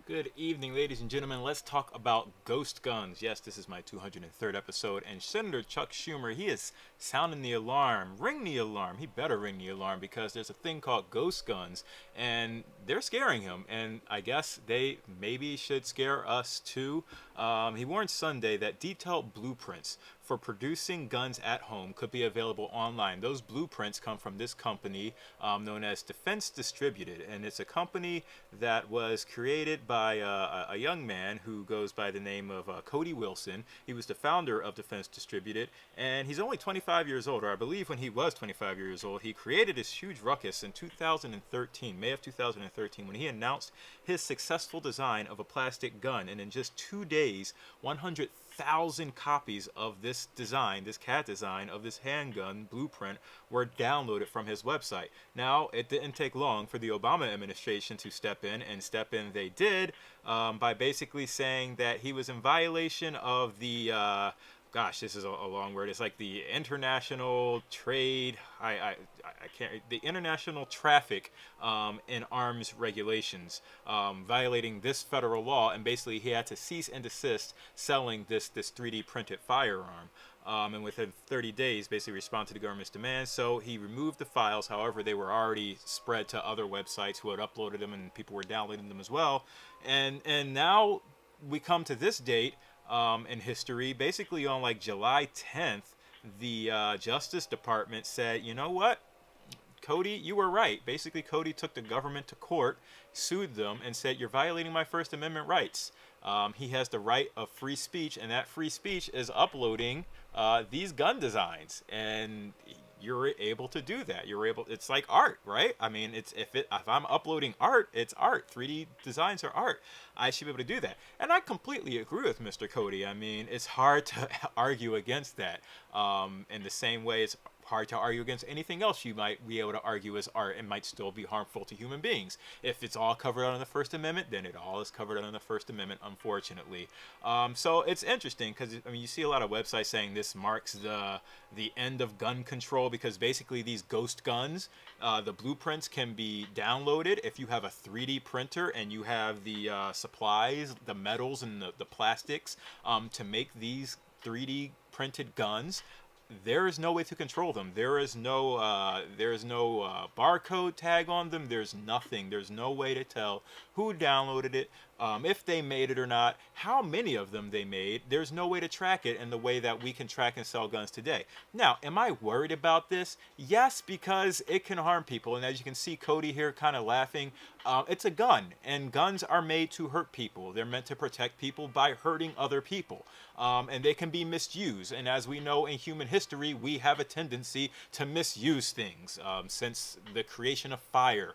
Good evening, ladies and gentlemen. Let's talk about ghost guns. Yes, this is my 203rd episode, and Senator Chuck Schumer, he is sounding the alarm. Ring the alarm. He better ring the alarm because there's a thing called ghost guns, and they're scaring him, and I guess they maybe should scare us too. He warned Sunday that detailed blueprints for producing guns at home could be available online. Those blueprints come from this company known as Defense Distributed, and it's a company that was created by a young man who goes by the name of Cody Wilson. He was the founder of Defense Distributed, and he's only 25 years old, or I believe when he was 25 years old. He created this huge ruckus in 2013, May of 2013, when he announced his successful design of a plastic gun, and in just 2 days, 100,000 copies of this design, this CAD design of this handgun blueprint, were downloaded from his website. Now, it didn't take long for the Obama administration to step in, and step in they did, by basically saying that he was in violation of the gosh, this is a long word. It's like the international trade. I can't. The international traffic in arms regulations, violating this federal law, and basically he had to cease and desist selling this 3D printed firearm. And within 30 days, basically respond to the government's demands. So he removed the files. However, they were already spread to other websites who had uploaded them, and people were downloading them as well. And now we come to this date in history. Basically on like July 10th, the Justice Department said, you know what, Cody, you were right. Basically, Cody took the government to court, sued them, and said, you're violating my First Amendment rights. He has the right of free speech, and that free speech is uploading these gun designs, and you're able to do that. You're able. It's like art, right? I mean, it's if I'm uploading art, it's art. 3D designs are art. I should be able to do that, and I completely agree with Mr. Cody. I mean, it's hard to argue against that. In the same way, it's hard to argue against anything else you might be able to argue as art and might still be harmful to human beings. If it's all covered under the First Amendment, then it all is covered under the First Amendment, unfortunately. So it's interesting because, I mean, you see a lot of websites saying this marks the end of gun control, because basically these ghost guns, the blueprints can be downloaded if you have a 3D printer and you have the supplies, the metals and the plastics to make these 3D printed guns. There is no way to control them. There is no barcode tag on them. There's nothing. There's no way to tell who downloaded it, if they made it or not, how many of them they made. There's no way to track it in the way that we can track and sell guns today. Now, am I worried about this? Yes, because it can harm people. And as you can see, Cody here kind of laughing. It's a gun, and guns are made to hurt people. They're meant to protect people by hurting other people. And they can be misused. And as we know in human history, we have a tendency to misuse things. Since the creation of fire,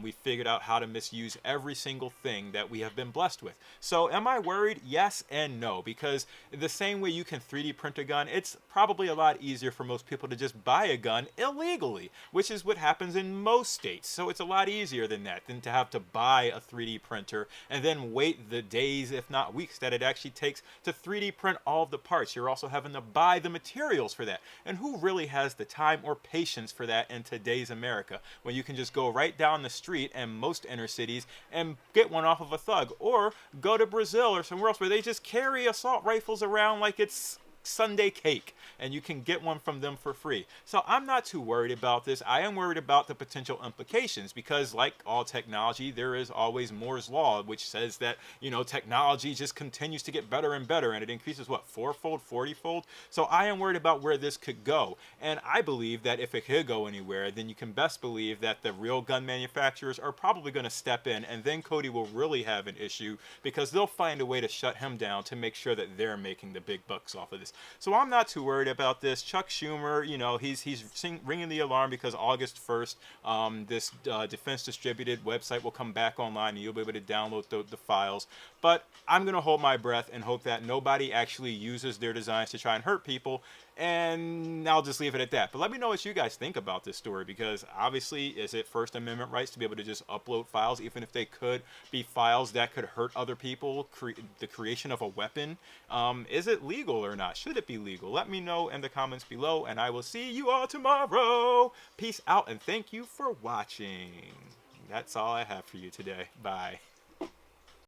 we figured out how to misuse every single thing that we have been blessed with. So am I worried? Yes and no, because the same way you can 3D print a gun, it's probably a lot easier for most people to just buy a gun illegally, which is what happens in most states. So it's a lot easier than that, than to have to buy a 3D printer and then wait the days, if not weeks, that it actually takes to 3D print all of the parts. You're also having to buy the materials for that. And who really has the time or patience for that in today's America, when you can just go right down the street in most inner cities and get one off of a thug, or go to Brazil or somewhere else where they just carry assault rifles around like it's Sunday cake, and you can get one from them for free. So I'm not too worried about this. I am worried about the potential implications, because like all technology, there is always Moore's law, which says that, you know, technology just continues to get better and better, and it increases what, 4-fold, 40-fold. So I am worried about where this could go, and I believe that if it could go anywhere, then you can best believe that the real gun manufacturers are probably going to step in, and then Cody will really have an issue, because they'll find a way to shut him down to make sure that they're making the big bucks off of this. So I'm not too worried about this. Chuck Schumer, you know, he's ringing the alarm because August 1st, this Defense Distributed website will come back online, and you'll be able to download the files. But I'm going to hold my breath and hope that nobody actually uses their designs to try and hurt people, and I'll just leave it at that. But let me know what you guys think about this story, because obviously, is it First Amendment rights to be able to just upload files, even if they could be files that could hurt other people, the creation of a weapon? Is it legal or not? Should it be legal? Let me know in the comments below, and I will see you all tomorrow. Peace out, and thank you for watching. That's all I have for you today. Bye.